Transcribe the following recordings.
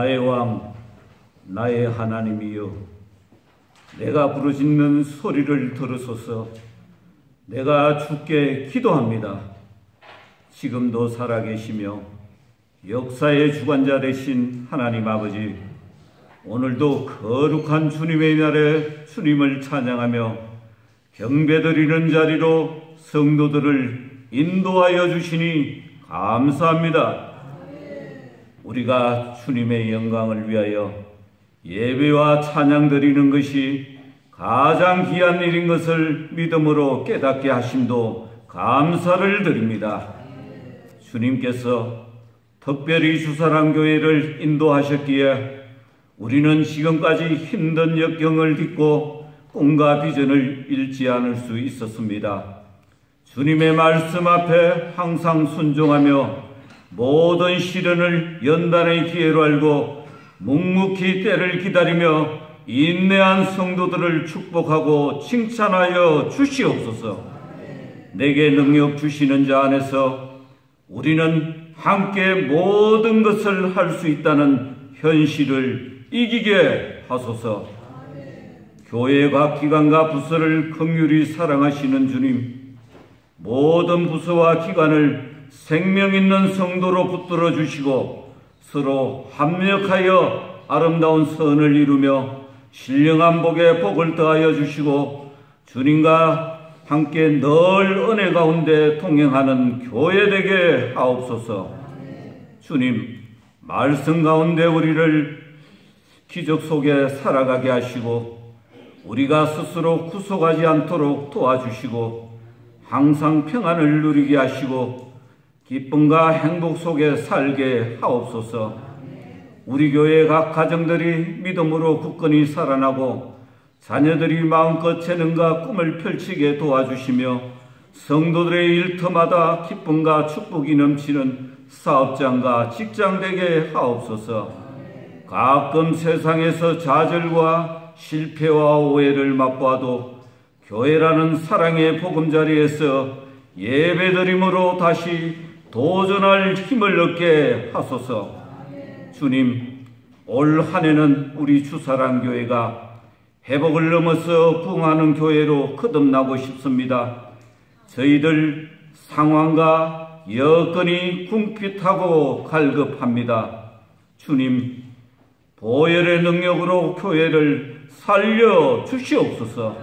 나의 왕, 나의 하나님이여, 내가 부르짖는 소리를 들으소서. 내가 주께 기도합니다. 지금도 살아계시며 역사의 주관자 되신 하나님 아버지, 오늘도 거룩한 주님의 날에 주님을 찬양하며 경배드리는 자리로 성도들을 인도하여 주시니 감사합니다. 우리가 주님의 영광을 위하여 예배와 찬양 드리는 것이 가장 귀한 일인 것을 믿음으로 깨닫게 하심도 감사를 드립니다. 주님께서 특별히 주사랑교회를 인도하셨기에 우리는 지금까지 힘든 역경을 딛고 꿈과 비전을 잃지 않을 수 있었습니다. 주님의 말씀 앞에 항상 순종하며 모든 시련을 연단의 기회로 알고 묵묵히 때를 기다리며 인내한 성도들을 축복하고 칭찬하여 주시옵소서. 내게 능력 주시는 자 안에서 우리는 함께 모든 것을 할 수 있다는 현실을 이기게 하소서. 교회 각 기관과 부서를 긍휼히 사랑하시는 주님, 모든 부서와 기관을 생명 있는 성도로 붙들어 주시고 서로 합력하여 아름다운 선을 이루며 신령한 복에 복을 더하여 주시고 주님과 함께 늘 은혜 가운데 동행하는 교회 되게 하옵소서. 주님, 말씀 가운데 우리를 기적 속에 살아가게 하시고 우리가 스스로 구속하지 않도록 도와주시고 항상 평안을 누리게 하시고 기쁨과 행복 속에 살게 하옵소서. 우리 교회 각 가정들이 믿음으로 굳건히 살아나고 자녀들이 마음껏 재능과 꿈을 펼치게 도와주시며 성도들의 일터마다 기쁨과 축복이 넘치는 사업장과 직장 되게 하옵소서. 가끔 세상에서 좌절과 실패와 오해를 맛보아도 교회라는 사랑의 보금자리에서 예배드림으로 다시 도전할 힘을 얻게 하소서. 주님, 올 한 해는 우리 주사랑교회가 회복을 넘어서 부흥하는 교회로 거듭나고 싶습니다. 저희들 상황과 여건이 궁핍하고 갈급합니다. 주님, 보혈의 능력으로 교회를 살려 주시옵소서.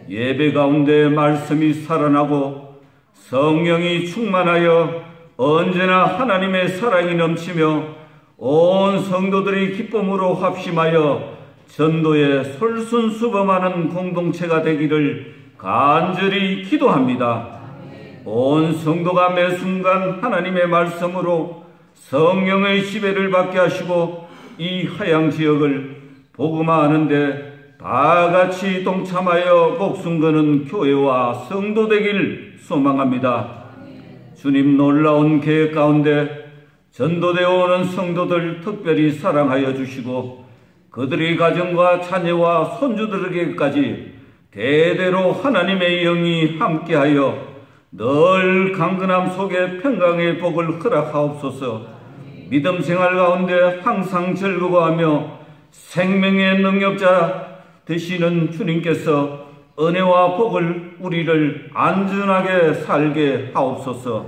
예배 가운데 말씀이 살아나고 성령이 충만하여 언제나 하나님의 사랑이 넘치며 온 성도들이 기쁨으로 합심하여 전도에 솔선수범하는 공동체가 되기를 간절히 기도합니다. 온 성도가 매 순간 하나님의 말씀으로 성령의 지배를 받게 하시고 이 하양 지역을 복음화하는데 다 같이 동참하여 목숨 거는 교회와 성도 되길 소망합니다. 주님, 놀라운 계획 가운데 전도되어 오는 성도들 특별히 사랑하여 주시고 그들의 가정과 자녀와 손주들에게까지 대대로 하나님의 영이 함께하여 늘 강건함 속에 평강의 복을 허락하옵소서. 믿음 생활 가운데 항상 즐거워하며 생명의 능력자 되시는 주님께서 은혜와 복을 우리를 안전하게 살게 하옵소서.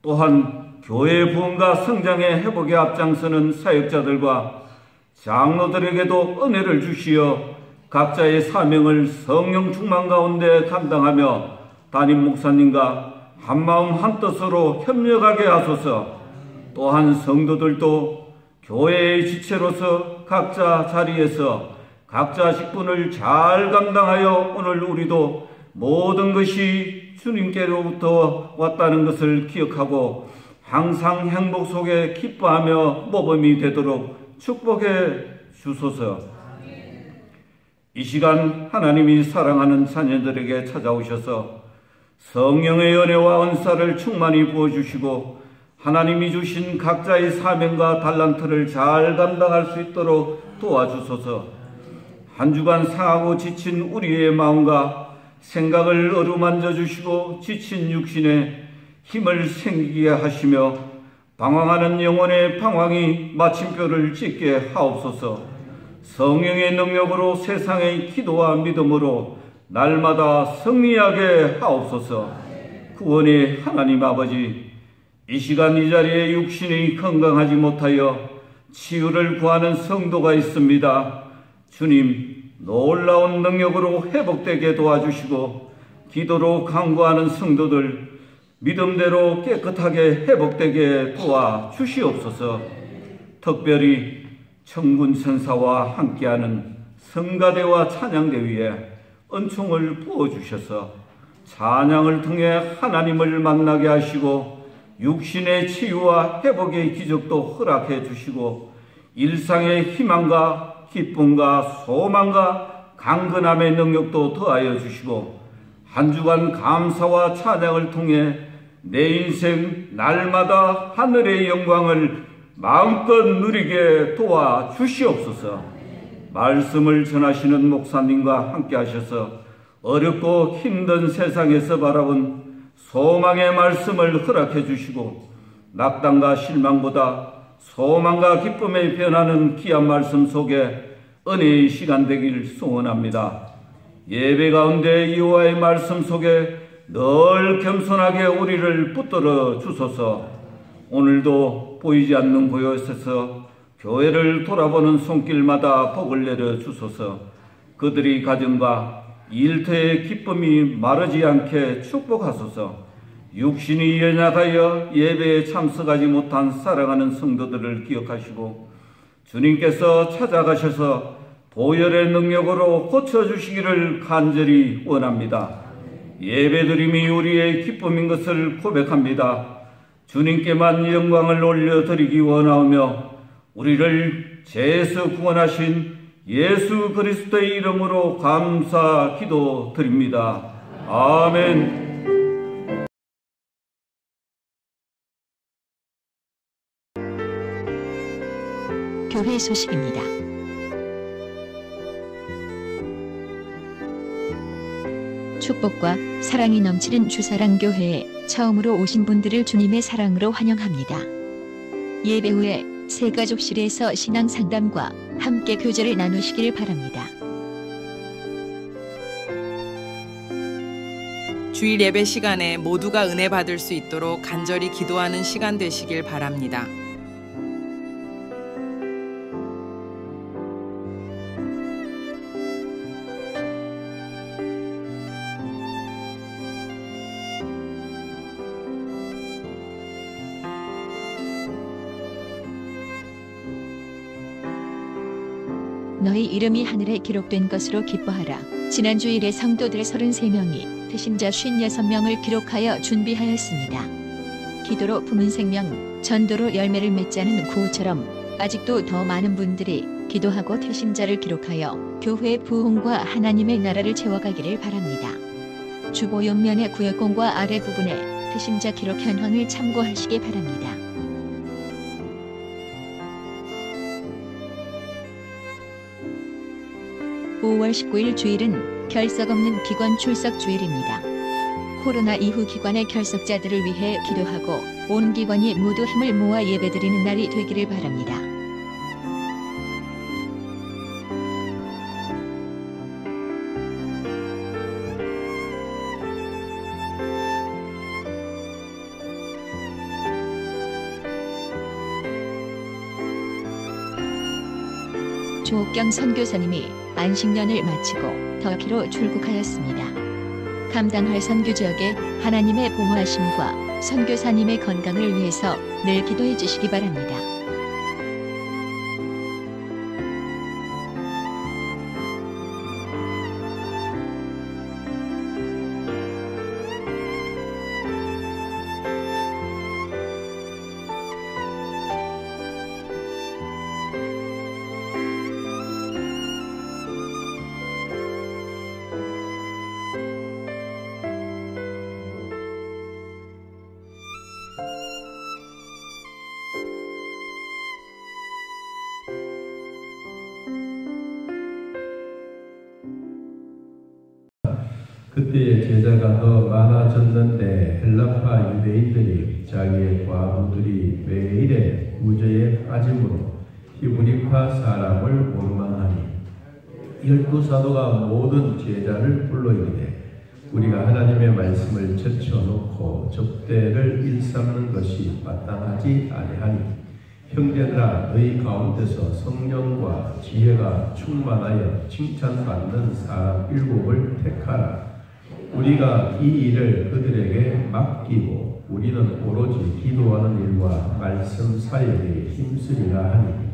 또한 교회 부흥과 성장의 회복에 앞장서는 사역자들과 장로들에게도 은혜를 주시어 각자의 사명을 성령 충만 가운데 감당하며 담임 목사님과 한마음 한뜻으로 협력하게 하소서. 또한 성도들도 교회의 지체로서 각자 자리에서 각자 직분을 잘 감당하여 오늘 우리도 모든 것이 주님께로부터 왔다는 것을 기억하고 항상 행복 속에 기뻐하며 모범이 되도록 축복해 주소서. 이 시간 하나님이 사랑하는 자녀들에게 찾아오셔서 성령의 은혜와 은사를 충만히 부어주시고 하나님이 주신 각자의 사명과 달란트를 잘 감당할 수 있도록 도와주소서. 한 주간 상하고 지친 우리의 마음과 생각을 어루만져 주시고 지친 육신에 힘을 생기게 하시며 방황하는 영혼의 방황이 마침표를 찍게 하옵소서. 성령의 능력으로 세상의 기도와 믿음으로 날마다 승리하게 하옵소서. 구원의 하나님 아버지, 이 시간 이 자리에 육신이 건강하지 못하여 치유를 구하는 성도가 있습니다. 주님, 놀라운 능력으로 회복되게 도와주시고 기도로 간구하는 성도들 믿음대로 깨끗하게 회복되게 도와주시옵소서. 특별히 천군천사와 함께하는 성가대와 찬양대 위에 은총을 부어주셔서 찬양을 통해 하나님을 만나게 하시고 육신의 치유와 회복의 기적도 허락해 주시고 일상의 희망과 기쁨과 소망과 강건함의 능력도 더하여 주시고 한 주간 감사와 찬양을 통해 내 인생 날마다 하늘의 영광을 마음껏 누리게 도와주시옵소서. 말씀을 전하시는 목사님과 함께 하셔서 어렵고 힘든 세상에서 바라본 소망의 말씀을 허락해 주시고 낙담과 실망보다 소망과 기쁨에 변하는 귀한 말씀 속에 은혜의 시간 되길 소원합니다. 예배 가운데 여호와의 말씀 속에 늘 겸손하게 우리를 붙들어 주소서. 오늘도 보이지 않는 곳에서 교회를 돌아보는 손길마다 복을 내려 주소서. 그들이 가정과 일터의 기쁨이 마르지 않게 축복하소서. 육신이 연약하여 예배에 참석하지 못한 사랑하는 성도들을 기억하시고 주님께서 찾아가셔서 보혈의 능력으로 고쳐주시기를 간절히 원합니다. 예배드림이 우리의 기쁨인 것을 고백합니다. 주님께만 영광을 올려드리기 원하오며 우리를 죄에서 구원하신 예수 그리스도의 이름으로 감사 기도드립니다. 아멘. 교회 소식입니다. 축복과 사랑이 넘치는 주사랑교회에 처음으로 오신 분들을 주님의 사랑으로 환영합니다. 예배 후에 새가족실에서 신앙상담과 함께 교제를 나누시길 바랍니다. 주일 예배 시간에 모두가 은혜 받을 수 있도록 간절히 기도하는 시간 되시길 바랍니다. 너희 이름이 하늘에 기록된 것으로 기뻐하라. 지난 주일에 성도들 33명이 태신자 56명을 기록하여 준비하였습니다. 기도로 품은 생명, 전도로 열매를 맺자는 구호처럼 아직도 더 많은 분들이 기도하고 태신자를 기록하여 교회의 부흥과 하나님의 나라를 채워가기를 바랍니다. 주보 옆면의 구역공과 아래 부분에 태신자 기록 현황을 참고하시기 바랍니다. 5월 19일 주일은 결석 없는 기관 출석 주일입니다. 코로나 이후 기관의 결석자들을 위해 기도하고 온 기관이 모두 힘을 모아 예배드리는 날이 되기를 바랍니다. 조옥경 선교사님이 안식년을 마치고 터키로 출국하였습니다. 감당할 선교 지역에 하나님의 보호하심과 선교사님의 건강을 위해서 늘 기도해 주시기 바랍니다. 그때의 제자가 더 많아졌는데 헬라파 유대인들이 자기의 과부들이 매일의 구제에 빠짐으로 히브리파 사람을 원망하니 12사도가 모든 제자를 불러 이르되 우리가 하나님의 말씀을 제쳐놓고 접대를 일삼는 것이 마땅하지 아니하니 형제들아 너희 가운데서 성령과 지혜가 충만하여 칭찬받는 사람 7을 택하라. 우리가 이 일을 그들에게 맡기고 우리는 오로지 기도하는 일과 말씀 사역에 힘쓰리라 하니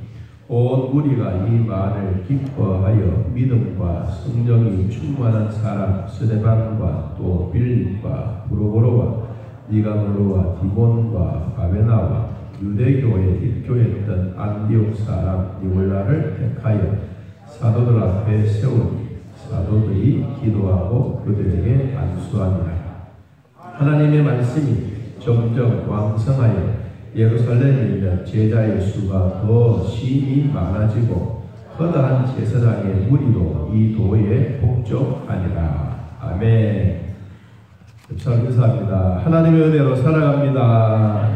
온 무리가 이 말을 기뻐하여 믿음과 성령이 충만한 사람 스데반과 또 빌립과 브로보로와 니가노르와 디몬과 바베나와 유대교에 입교했던 안디옥 사람 니골라를 택하여 사도들 앞에 세우니 사도들이 기도하고 그들에게 안수하니라. 하나님의 말씀이 점점 왕성하여 예루살렘에 있는 제자의 수가 더 심히 많아지고 허다한 제사장의 무리도 이 도에 복종하니라. 아멘. 참 감사합니다. 하나님의 은혜로 살아갑니다.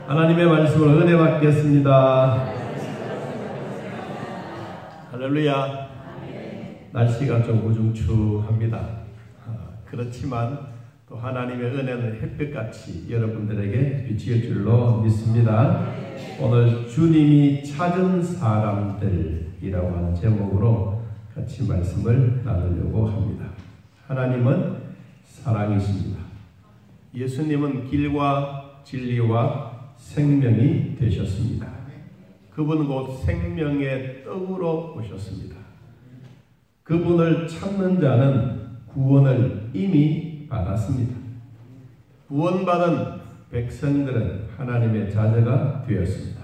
하나님의 말씀을 은혜 받겠습니다. 할렐루야. 날씨가 좀 우중충합니다. 그렇지만 또 하나님의 은혜는 햇볕같이 여러분들에게 비칠 줄로 믿습니다. 오늘 주님이 찾은 사람들이라고 하는 제목으로 같이 말씀을 나누려고 합니다. 하나님은 사랑이십니다. 예수님은 길과 진리와 생명이 되셨습니다. 그분은 곧 생명의 떡으로 오셨습니다. 그분을 찾는 자는 구원을 이미 받았습니다. 구원받은 백성들은 하나님의 자녀가 되었습니다.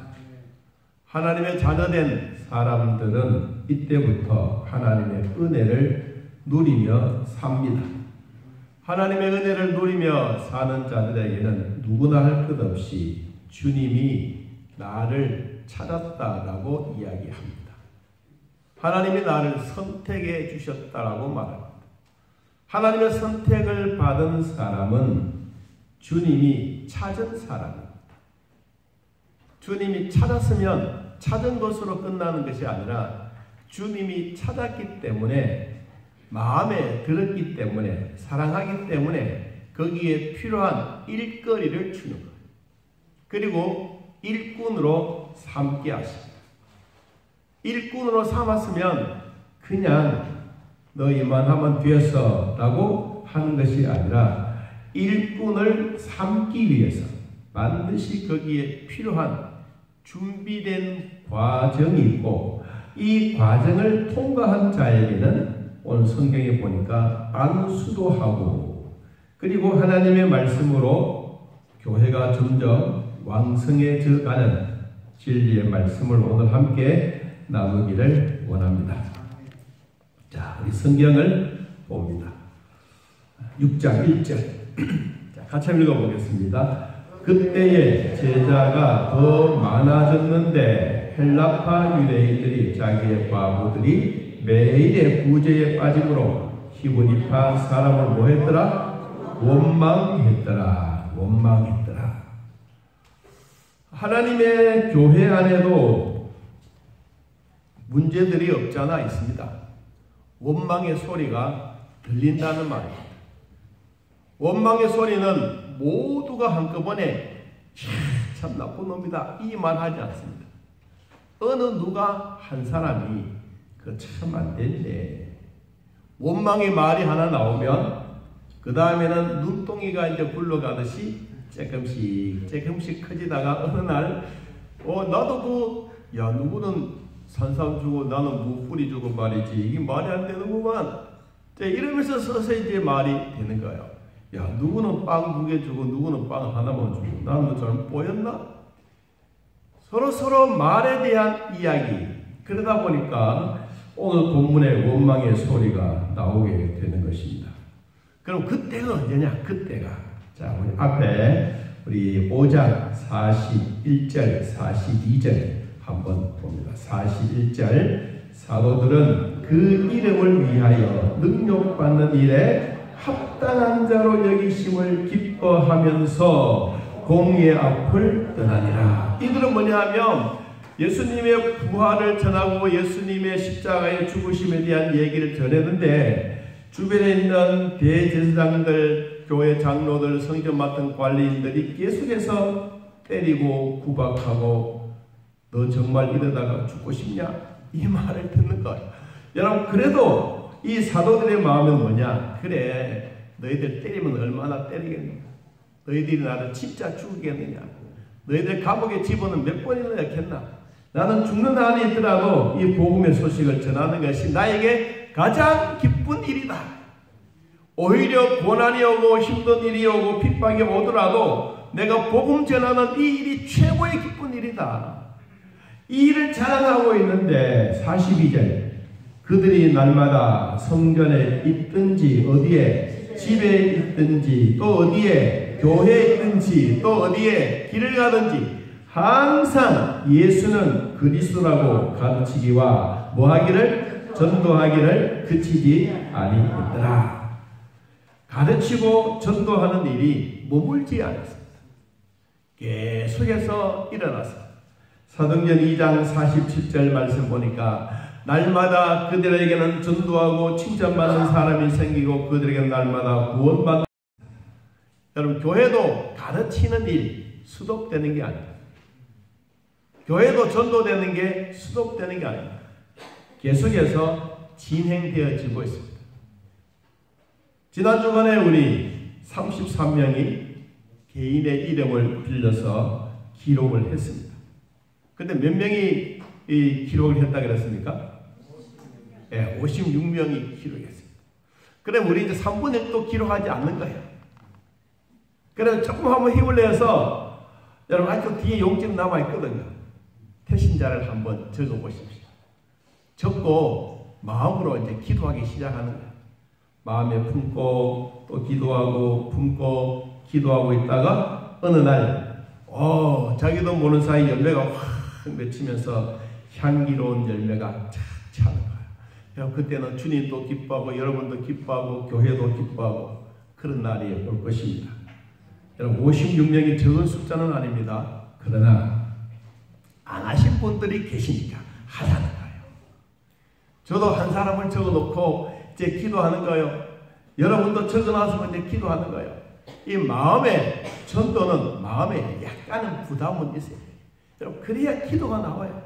하나님의 자녀된 사람들은 이때부터 하나님의 은혜를 누리며 삽니다. 하나님의 은혜를 누리며 사는 자들에게는 누구나 할 것 없이 주님이 나를 찾았다라고 이야기합니다. 하나님이 나를 선택해 주셨다라고 말합니다. 하나님의 선택을 받은 사람은 주님이 찾은 사람입니다. 주님이 찾았으면 찾은 것으로 끝나는 것이 아니라 주님이 찾았기 때문에 마음에 들었기 때문에 사랑하기 때문에 거기에 필요한 일거리를 주는 거예요. 그리고 일꾼으로 삼게 하십니다. 일꾼으로 삼았으면 그냥 너희만 하면 되었어 라고 하는 것이 아니라 일꾼을 삼기 위해서 반드시 거기에 필요한 준비된 과정이 있고 이 과정을 통과한 자에게는 오늘 성경에 보니까 안수도 하고 그리고 하나님의 말씀으로 교회가 점점 왕성해져 가는 진리의 말씀을 오늘 함께 나누기를 원합니다. 자, 우리 성경을 봅니다. 6장 1절. 자, 같이 한번 읽어보겠습니다. 그때의 제자가 더 많아졌는데 헬라파 유대인들이 자기의 과부들이 매일의 구제에 빠짐으로 히브리파 사람을 뭐 했더라? 원망했더라. 원망했더라. 하나님의 교회 안에도 문제들이 없지 않아 있습니다. 원망의 소리가 들린다는 말입니다. 원망의 소리는 모두가 한꺼번에 참 나쁜 놈이다 이 말 하지 않습니다. 어느 누가 한 사람이 그 참 안 됐네. 원망의 말이 하나 나오면 그 다음에는 눈동이가 이제 굴러가듯이 조금씩 커지다가 어느 날 나도 야 누구는 산삼 주고 나는 무 뿌리 주고 말이지 이게 말이 안 되는구만. 이러면서 서서히 이제 말이 되는 거예요. 야 누구는 빵 2개 주고 누구는 빵 하나만 주고 나는 잘 보였나? 서로 말에 대한 이야기. 그러다 보니까 오늘 본문의 원망의 소리가 나오게 되는 것입니다. 그럼 그때가 언제냐? 그때가 자 우리 앞에 우리 5장 41절 42절 한번 봅니다. 41절 사도들은 그 이름을 위하여 능력받는 일에 합당한 자로 여기심을 기뻐하면서 공의 앞을 떠나니라. 이들은 뭐냐 하면 예수님의 부활을 전하고 예수님의 십자가의 죽으심에 대한 얘기를 전했는데 주변에 있는 대제사장들, 교회 장로들, 성전 맡은 관리인들이 계속해서 때리고 구박하고 너 정말 이러다가 죽고 싶냐? 이 말을 듣는 거예요. 여러분, 그래도 이 사도들의 마음은 뭐냐? 그래, 너희들 때리면 얼마나 때리겠느냐? 너희들이 나를 진짜 죽이겠느냐? 너희들 감옥에 집어는 몇 번이나 했겠나? 나는 죽는 한이 있더라도 이 복음의 소식을 전하는 것이 나에게 가장 기쁜 일이다. 오히려 고난이 오고 힘든 일이 오고 핍박이 오더라도 내가 복음 전하는 이 일이 최고의 기쁜 일이다. 이 일을 자랑하고 있는데 42절 그들이 날마다 성전에 있든지 어디에 집에 있든지 또 어디에 교회에 있든지 또 어디에 길을 가든지 항상 예수는 그리스도라고 가르치기와 뭐하기를 전도하기를 그치지 아니했더라. 가르치고 전도하는 일이 머물지 않았습니다. 계속해서 일어났습니다. 사도행전 2장 47절 말씀 보니까 날마다 그들에게는 전도하고 칭찬받는 사람이 생기고 그들에게는 날마다 구원받는. 여러분, 교회도 가르치는 일 수독되는 게 아닙니다. 교회도 전도되는 게 수독되는 게 아닙니다. 계속해서 진행되어지고 있습니다. 지난주간에 우리 33명이 개인의 이름을 빌려서 기록을 했습니다. 근데 몇 명이 이 기록을 했다 그랬습니까? 네, 56명이 기록했습니다. 그럼 우리 이제 3분의 1도 기록하지 않는 거예요. 그래서 조금 한번 힘을 내서 여러분 아직도 뒤에 용지는 남아있거든요. 태신자를 한번 적어보십시오. 적고 마음으로 이제 기도하기 시작하는 거예요. 마음에 품고 또 기도하고 품고 기도하고 있다가 어느 날 자기도 모르는 사이 열매가 확 맺히면서 향기로운 열매가 착 차는 거예요. 그때는 주님도 기뻐하고 여러분도 기뻐하고 교회도 기뻐하고 그런 날이 올 것입니다. 여러분 56명이 적은 숫자는 아닙니다. 그러나 안 하신 분들이 계시니까 하자는 거예요. 저도 한 사람을 적어놓고 이제 기도하는 거예요. 여러분도 적어놔서 이제 기도하는 거예요. 이 마음의 전도는 마음에 약간은 부담은 있어요. 여러분 그래야 기도가 나와요.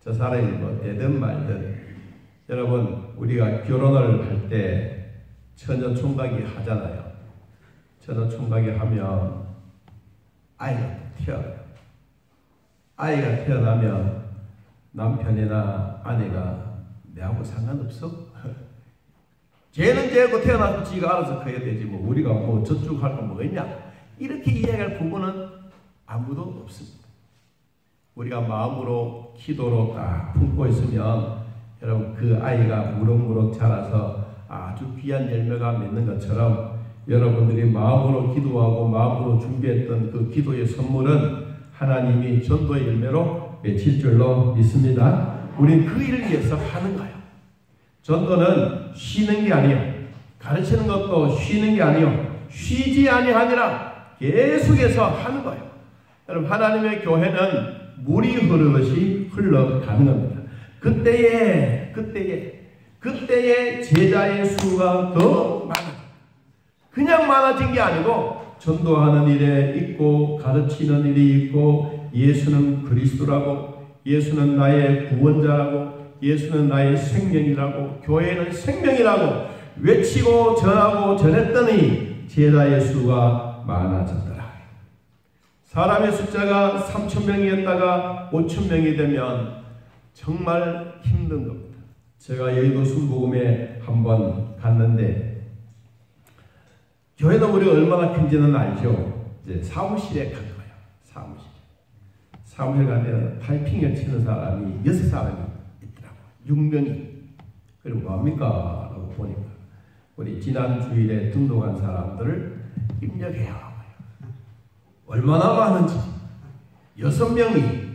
저 사람이 뭐 되든 말든 여러분 우리가 결혼을 할 때 처녀 총각이 하잖아요. 처녀 총각이 하면 아이가 태어나요. 아이가 태어나면 남편이나 아내가 내하고 상관없어? 쟤는 쟤고 태어나서 지가 알아서 커야 되지 뭐 우리가 뭐 저쪽 할 거 뭐 있냐? 이렇게 이야기할 부분은 아무도 없습니다. 우리가 마음으로 기도로 딱 품고 있으면 여러분 그 아이가 무럭무럭 자라서 아주 귀한 열매가 맺는 것처럼 여러분들이 마음으로 기도하고 마음으로 준비했던 그 기도의 선물은 하나님이 전도의 열매로 맺힐 줄로 믿습니다. 우린 그 일을 위해서 하는 거예요. 전도는 쉬는 게 아니에요. 가르치는 것도 쉬는 게 아니에요. 쉬지 아니하니라 계속해서 하는 거예요. 여러분 하나님의 교회는 물이 흐르듯이 흘러가는 겁니다. 그때에 제자의 수가 더 많아요. 그냥 많아진 게 아니고 전도하는 일에 있고 가르치는 일이 있고 예수는 그리스도라고 예수는 나의 구원자라고 예수는 나의 생명이라고 교회는 생명이라고 외치고 전하고 전했더니 제자의 수가 많아졌더라. 사람의 숫자가 3,000명이었다가 5,000명이 되면 정말 힘든 겁니다. 제가 여의도 순복음에 한번 갔는데 교회는 우리가 얼마나 큰지는 알죠. 이제 사무실에 간 거예요. 사무실 가면 타이핑을 치는 사람이 6사람이 있더라고요. 6명이. 그리고 뭐합니까? 라고 보니까 우리 지난 주일에 등록한 사람들을 입력해요. 얼마나 많은지 6명이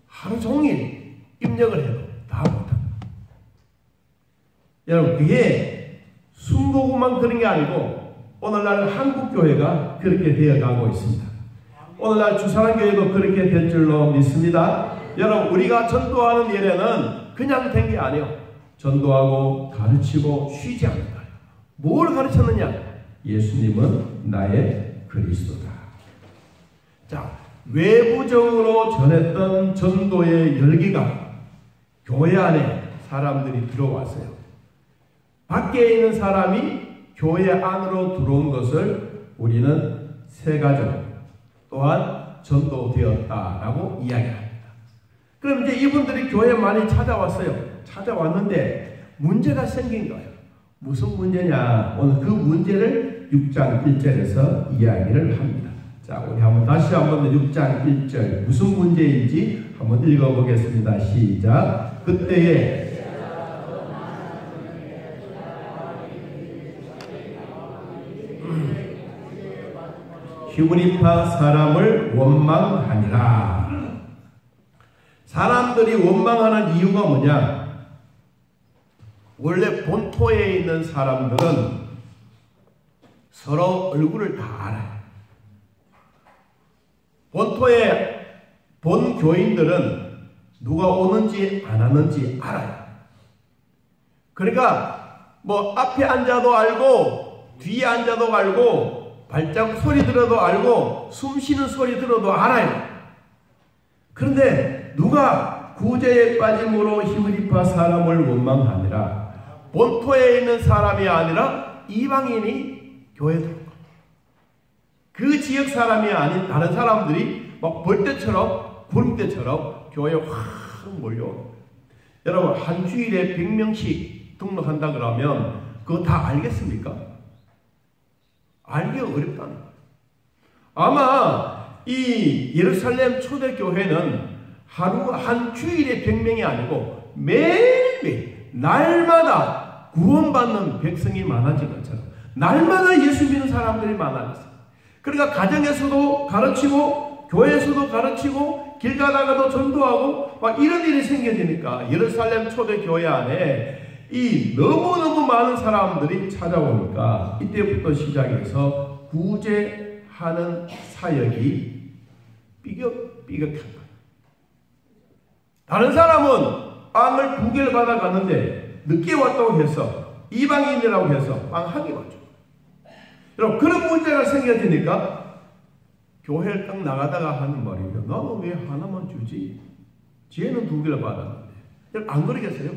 하루 종일 입력을 해도 다 못합니다. 여러분, 그게 순복음만 그런 게 아니고 오늘날 한국교회가 그렇게 되어가고 있습니다. 오늘날 주사랑교회도 그렇게 될 줄로 믿습니다. 여러분, 우리가 전도하는 일에는 그냥 된 게 아니에요. 전도하고 가르치고 쉬지 않는다. 뭘 가르쳤느냐? 예수님은 나의 그리스도다. 자, 외부적으로 전했던 전도의 열기가 교회 안에 사람들이 들어왔어요. 밖에 있는 사람이 교회 안으로 들어온 것을 우리는 새 가족 또한 전도되었다라고 이야기합니다. 그럼 이제 이분들이 교회에 많이 찾아왔어요. 찾아왔는데 문제가 생긴 거예요. 무슨 문제냐? 오늘 그 문제를 6장 1절에서 이야기를 합니다. 자, 우리 다시 한번 6장 1절 무슨 문제인지 한번 읽어보겠습니다. 시작. 그때에 히브리파 사람을 원망하니라. 사람들이 원망하는 이유가 뭐냐? 원래 본토에 있는 사람들은 서로 얼굴을 다 알아요. 본토에 본 교인들은 누가 오는지 안 하는지 알아요. 그러니까 뭐 앞에 앉아도 알고 뒤에 앉아도 알고 발자국 소리 들어도 알고 숨 쉬는 소리 들어도 알아요. 그런데 누가 구제에 빠짐으로 히브리파 사람을 원망하니라. 본토에 있는 사람이 아니라 이방인이 교회에 들어온 거예요. 그 지역 사람이 아닌 다른 사람들이 막 벌떼처럼 구름대처럼 교회에 확 몰려오는 거예요. 여러분, 한 주일에 100명씩 등록한다 그러면 그거 다 알겠습니까? 알기 어렵다는 거예요. 아마 이 예루살렘 초대교회는 한 주일에 100명이 아니고 매일매일 날마다 구원받는 백성이 많아진 것처럼 날마다 예수 믿는 사람들이 많아졌어요. 그러니까 가정에서도 가르치고 교회에서도 가르치고 길 가다가도 전도하고 막 이런 일이 생겨지니까 예루살렘 초대교회 안에 이 너무너무 많은 사람들이 찾아오니까 이때부터 시작해서 구제하는 사역이 삐걱삐걱한 거예요. 다른 사람은 빵을 2개를 받아갔는데 늦게 왔다고 해서 이방인이라고 해서 빵 1개 왔죠. 여러분, 그런 문제가 생겨지니까 교회를 딱 나가다가 하는 말이에요. 나는 왜 하나만 주지? 쟤는 2개를 받았는데. 여러분, 안 그러겠어요?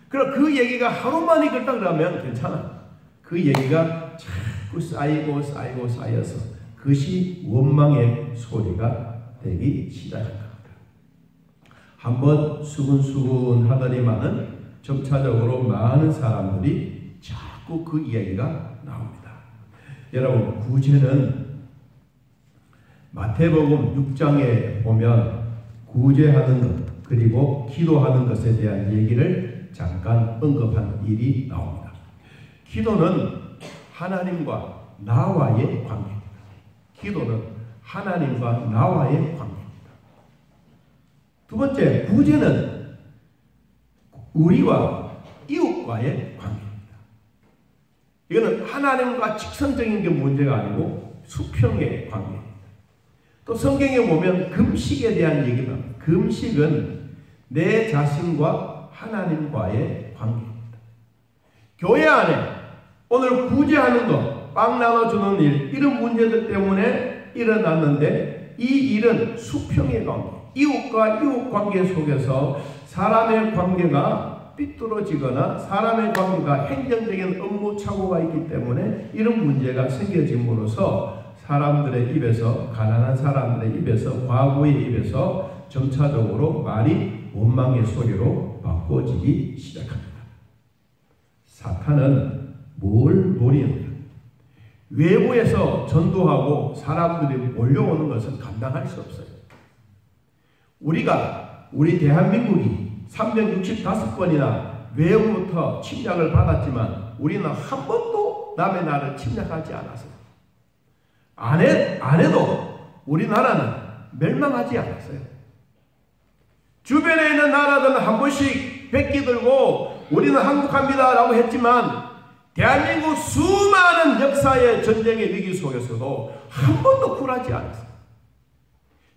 그럼 그 얘기가 하루만에 그렇다 그러면 괜찮아. 그 얘기가 자꾸 쌓이고 쌓이고 쌓여서 그것이 원망의 소리가 되기 시작합니다. 한번 수근수근 하더니만은 점차적으로 많은 사람들이 자꾸 그 이야기가 나옵니다. 여러분, 구제는 마태복음 6장에 보면 구제하는 것 그리고 기도하는 것에 대한 얘기를 잠깐 언급한 일이 나옵니다. 기도는 하나님과 나와의 관계입니다. 기도는 하나님과 나와의 관계입니다. 두 번째, 구제는 우리와 이웃과의 관계입니다. 이거는 하나님과 직선적인 게 문제가 아니고 수평의 관계입니다. 또 성경에 보면 금식에 대한 얘기가 나옵니다. 금식은 내 자신과 하나님과의 관계입니다. 교회 안에 오늘 구제하는 것, 빵 나눠주는 일, 이런 문제들 때문에 일어났는데 이 일은 수평의 관계, 이웃과 이웃 관계 속에서 사람의 관계가 삐뚤어지거나 사람의 관계가 행정적인 업무 착오가 있기 때문에 이런 문제가 생겨짐으로써 사람들의 입에서, 가난한 사람들의 입에서, 과부의 입에서 점차적으로 말이 원망의 소리로 바꿔지기 시작합니다. 사탄은 뭘 노리는가? 외부에서 전도하고 사람들이 몰려오는 것은 감당할 수 없어요. 우리 대한민국이 365번이나 외부부터 침략을 받았지만 우리는 한 번도 남의 나라를 침략하지 않았어요. 안 해도 우리나라는 멸망하지 않았어요. 주변에 있는 나라들은 한 번씩 백기 들고 우리는 항복합니다 라고 했지만 대한민국 수많은 역사의 전쟁의 위기 속에서도 한 번도 굴하지 않았어요.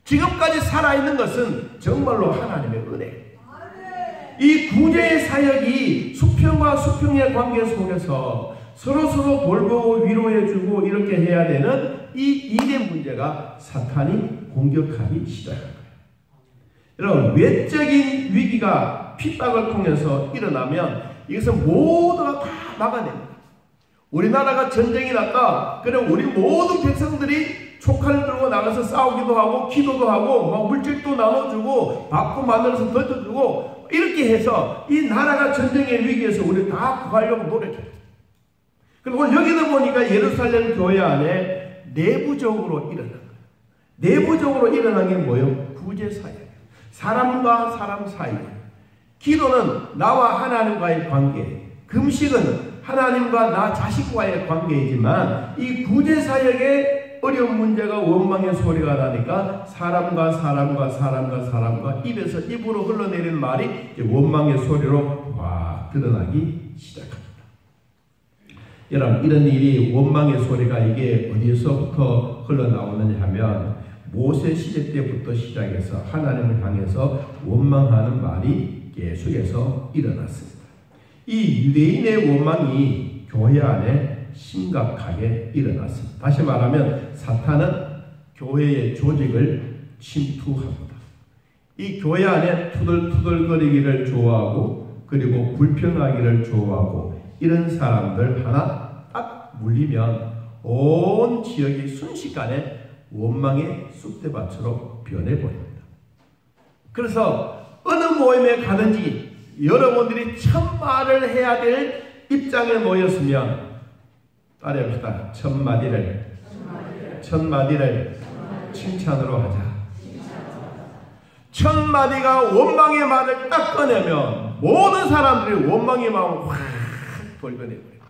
지금까지 살아있는 것은 정말로 하나님의 은혜. 이 구제의 사역이 수평과 수평의 관계 속에서 서로 돌보고 위로해주고 이렇게 해야 되는 이 일의 문제가 사탄이 공격하기 시작한 거예요. 여러분, 외적인 위기가 핍박을 통해서 일어나면 이것은 모두가 다 막아냅니다. 우리나라가 전쟁이 났다. 그럼 우리 모든 백성들이 촉칼을 들고 나가서 싸우기도 하고 기도도 하고 막 물질도 나눠주고 밥도 만들어서 던져주고 이렇게 해서 이 나라가 전쟁의 위기에서 우리 다 구하려고 노력해요. 그리고 오늘 여기도 보니까 예루살렘 교회 안에 내부적으로 일어난 거예요. 내부적으로 일어난 게 뭐예요? 구제사역. 사람과 사람 사이. 기도는 나와 하나님과의 관계. 금식은 하나님과 나 자식과의 관계이지만 이 구제사역의 어려운 문제가 원망의 소리가 나니까 사람과 입에서 입으로 흘러내리는 말이 원망의 소리로 와 드러나기 시작합니다. 여러분, 이런 일이 원망의 소리가 이게 어디서부터 흘러나오느냐 하면 모세 시대 때부터 시작해서 하나님을 향해서 원망하는 말이 계속해서 일어났습니다. 이 유대인의 원망이 교회 안에 심각하게 일어났습니다. 다시 말하면 사탄은 교회의 조직을 침투합니다. 이 교회 안에 투덜투덜거리기를 좋아하고 그리고 불평하기를 좋아하고 이런 사람들 하나 딱 물리면 온 지역이 순식간에 원망의 쑥대밭으로 변해버립니다. 그래서 어느 모임에 가든지 여러분들이 첫말을 해야 될 입장에 모였으면 따라해봅시다. 첫마디를 칭찬으로 하자. 첫마디가 원망의 말을 딱 꺼내면 모든 사람들이 원망의 마음을 확 돌려내버려요.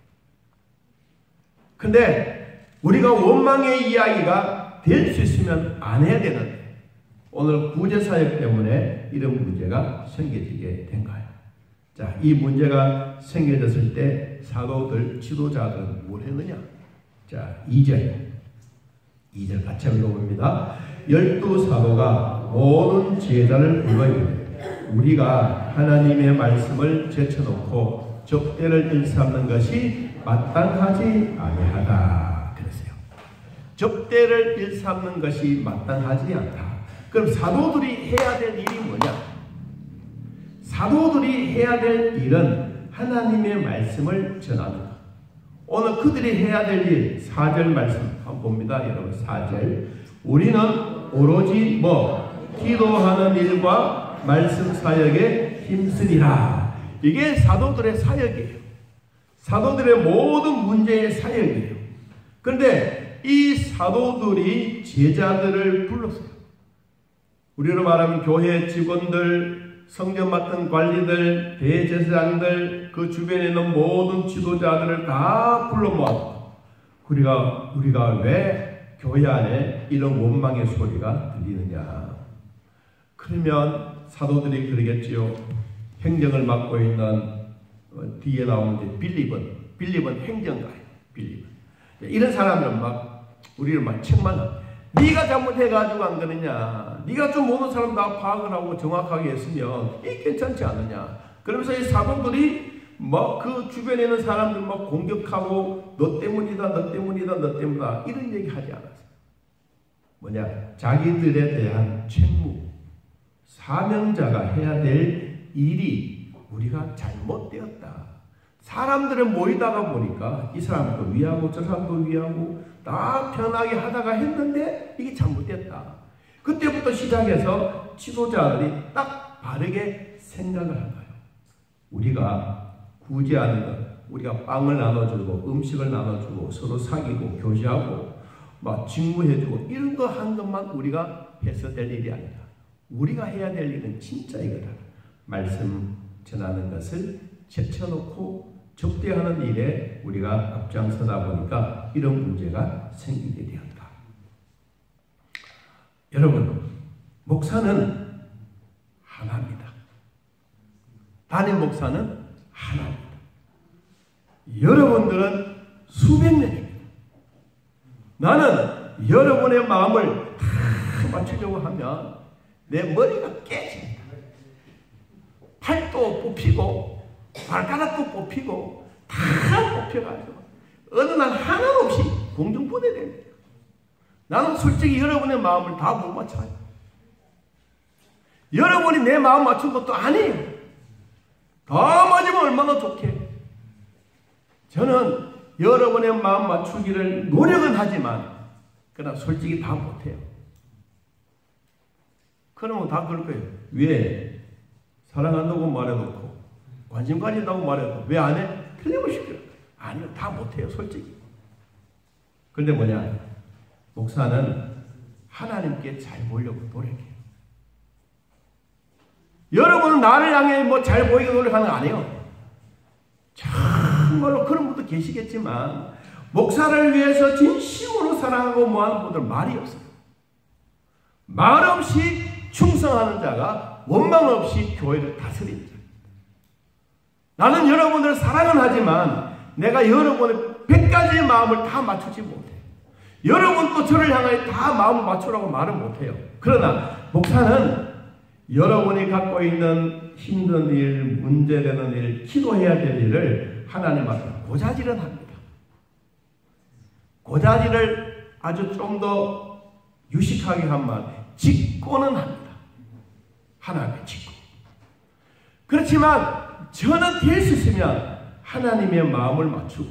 근데 우리가 원망의 이야기가 될 수 있으면 안 해야 되는데 오늘 구제사역 때문에 이런 문제가 생겨지게 된 거예요. 자, 이 문제가 생겨졌을 때 사도들, 지도자들은 뭘 했느냐? 자, 2절 같이 읽어봅니다. 12사도가 모든 제자를 불러 이르되 우리가 하나님의 말씀을 제쳐놓고 접대를 일삼는 것이 마땅하지 아니하다 그랬어요. 접대를 일삼는 것이 마땅하지 않다. 그럼 사도들이 해야 될 일이 뭐냐? 사도들이 해야 될 일은 하나님의 말씀을 전하는 것. 오늘 그들이 해야 될 일, 4절 말씀 한번 봅니다. 여러분, 4절. 우리는 오로지 기도하는 일과 말씀 사역에 힘쓰리라. 이게 사도들의 사역이에요. 사도들의 모든 문제의 사역이에요. 그런데 이 사도들이 제자들을 불렀어요. 우리로 말하면 교회 직원들, 성전 맡은 관리들, 대제사장들, 그 주변에 있는 모든 지도자들을 다 불러 모았다. 우리가 왜 교회 안에 이런 원망의 소리가 들리느냐? 그러면 사도들이 그러겠지요. 행정을 맡고 있는 뒤에 나오는 빌립은 행정가예요. 빌립은 이런 사람들은 우리를 책망하고 네가 잘못해가지고 안 그러냐? 네가 좀 모든 사람 다 파악을 하고 정확하게 했으면 이게 괜찮지 않느냐? 그러면서 이 사도들이 그 주변에 있는 사람들 공격하고 너 때문이다 이런 얘기 하지 않았어요. 자기들에 대한 책무, 사명자가 해야 될 일이 우리가 잘못되었다. 사람들은 모이다가 보니까 이 사람도 위하고 저 사람도 위하고 다 편하게 하다가 했는데 이게 잘못됐다. 그때부터 시작해서 지도자들이 딱 바르게 생각을 한 거예요. 우리가 구제하는 것, 우리가 빵을 나눠주고 음식을 나눠주고 서로 사귀고 교제하고 직무해주고 이런 거 한 것만 우리가 해서 될 일이 아니다. 우리가 해야 될 일은 진짜 이거다. 말씀 전하는 것을 제쳐놓고 접대하는 일에 우리가 앞장서다 보니까 이런 문제가 생기게 되었다. 여러분, 목사는 하나입니다. 담임 목사는 하나. 여러분들은 수백 명입니다. 나는 여러분의 마음을 다 맞추려고 하면 내 머리가 깨집니다. 팔도 뽑히고 발가락도 뽑히고 다 뽑혀가지고 어느 날 하나 없이 공중분해됩니다. 나는 솔직히 여러분의 마음을 다 못 맞춰요. 여러분이 내 마음 맞춘 것도 아니에요. 다 맞으면 얼마나 좋게. 저는 여러분의 마음 맞추기를 노력은 하지만 그러나 솔직히 다 못해요. 그러면 다 그럴 거예요. 왜? 사랑한다고 말해놓고 관심 가진다고 말해도 왜 안 해? 틀림없이 그래요. 아니요, 다 못해요, 솔직히. 근데 뭐냐? 목사는 하나님께 잘 보려고 노력해요. 여러분은 나를 향해 뭐 잘 보이게 노력하는 거 아니에요. 정말로 그런 분도 계시겠지만 목사를 위해서 진심으로 사랑하고 뭐하는 분들 말이 없어요. 말 없이 충성하는 자가 원망 없이 교회를 다스린 자. 나는 여러분들을 사랑은 하지만 내가 여러분의 100가지의 마음을 다 맞추지 못해요. 여러분도 저를 향해 다 마음을 맞추라고 말은 못해요. 그러나 목사는 여러분이 갖고 있는 힘든 일, 문제되는 일, 기도해야 될 일을 하나님 앞에 고자질은 합니다. 고자질을 아주 좀 더 유식하게 하면 직고는 합니다. 하나님의 직고. 그렇지만 저는 될 수 있으면 하나님의 마음을 맞추고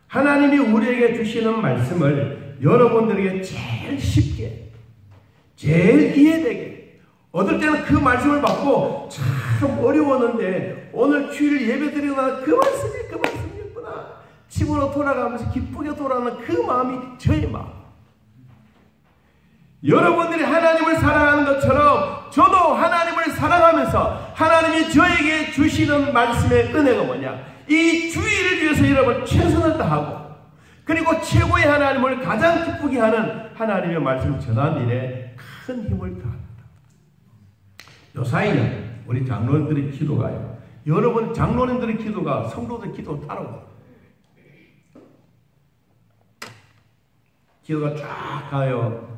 하나님이 우리에게 주시는 말씀을 여러분들에게 제일 쉽게, 제일 이해되게, 어떨 때는 그 말씀을 받고 참 어려웠는데 오늘 주일 예배 드리거나 그 말씀이었구나. 집으로 돌아가면서 기쁘게 돌아가는 그 마음이 저의 마음. 여러분들이 하나님을 사랑하는 것처럼 저도 하나님을 사랑하면서 하나님이 저에게 주시는 말씀의 은혜가 뭐냐? 이 주일을 위해서 여러분 최선을 다하고 그리고 최고의 하나님을 가장 기쁘게 하는 하나님의 말씀을 전하는 일에 큰 힘을 다합니다. 요사이는 우리 장로님들의 기도가요. 여러분 장로님들의 기도가 성도들 기도 따라오고 기도가 쫙 가요.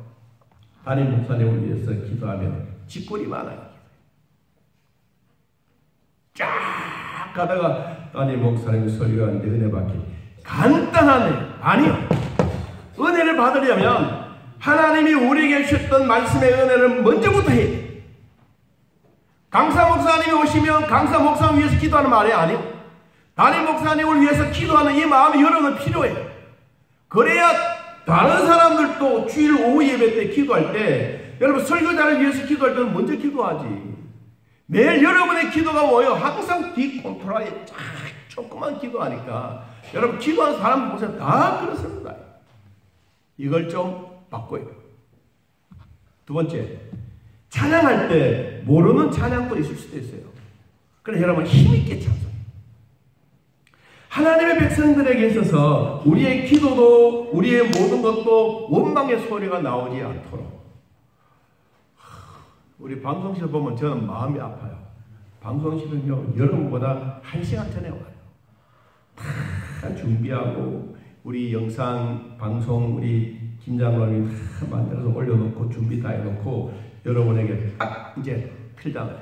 담임 목사님을 위해서 기도하면 직권이 많아요. 쫙 가다가 담임 목사님 소리가 하는데 은혜 받기 간단하네. 아니요. 은혜를 받으려면 하나님이 우리에게 주셨던 말씀의 은혜를 먼저부터 해야 돼요. 강사 목사님이 오시면 강사 목사님 위해서 기도하는 말이 아니에요. 담임 목사님을 위해서 기도하는 이 마음이 여러분은 필요해요. 그래야 다른 사람들도 주일 오후 예배 때 기도할 때 여러분 설교자를 위해서 기도할 때는 먼저 기도하지. 매일 여러분의 기도가 뭐예요? 항상 뒷control에 조그만 기도하니까 여러분 기도하는 사람 보세요. 다 그렇습니다. 이걸 좀 바꿔요. 두 번째, 찬양할 때 모르는 찬양도 있을 수도 있어요. 그래서 여러분 힘있게 찬송. 하나님의 백성들에게 있어서 우리의 기도도 우리의 모든 것도 원망의 소리가 나오지 않도록. 우리 방송실 보면 저는 마음이 아파요. 방송실은요 여러분보다 1시간 전에 와요. 다 준비하고 우리 영상 방송 우리 김장로님이 다 만들어서 올려놓고 준비 다 해놓고 여러분에게 딱 이제 틀잖아요.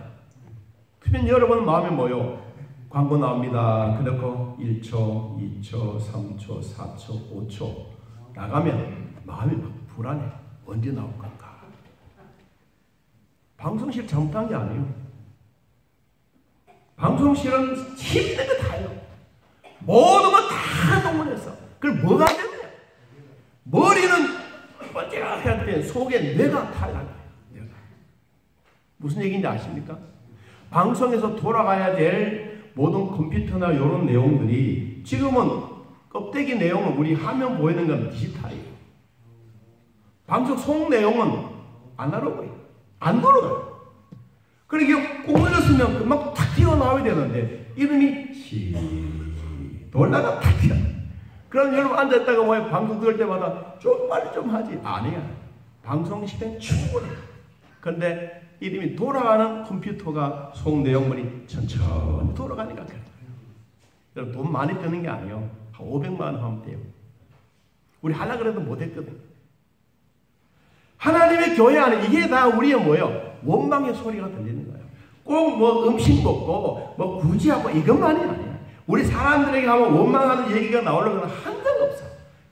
틀면 여러분 마음이 뭐요? 광고 나옵니다. 그렇고 1초, 2초, 3초, 4초, 5초 나가면 마음이 막 불안해. 언제 나올 건가? 방송실 잘못한 게 아니에요. 방송실은 힘 있는 거 다예요. 모든 거 다 동원해서. 그럼 뭐가 되냐? 머리는 언제가 해야 돼? 속에 뇌가 탈락해요. 무슨 얘기인지 아십니까? 방송에서 돌아가야 될 모든 컴퓨터나 이런 내용들이 지금은 껍데기 내용은 우리 화면 보이는 건 디지털이에요. 방송 속 내용은 아날로그예요. 안 돌아가요. 그러니까 꼭 눌렀으면 금방 탁 튀어나와야 되는데 이름이 돌다가 탁 튀어. 그럼 여러분 앉아있다가 뭐예요? 방송 들을 때마다 좀 빨리 좀 하지. 아니야. 방송 시대는 충분해. 근데 이름이 돌아가는 컴퓨터가 속 내용물이 천천히 돌아가니까 그래요. 여러분 돈 많이 드는 게 아니에요. 한 500만 원 하면 돼요. 우리 하려고 해도 못했거든요. 하나님의 교회 안에 이게 다 우리의 뭐예요? 원망의 소리가 들리는 거예요. 꼭 뭐 음식 먹고 뭐 구제하고 이것만이 아니에요. 우리 사람들에게 하면 원망하는 얘기가 나오려고 하는 한도 없어.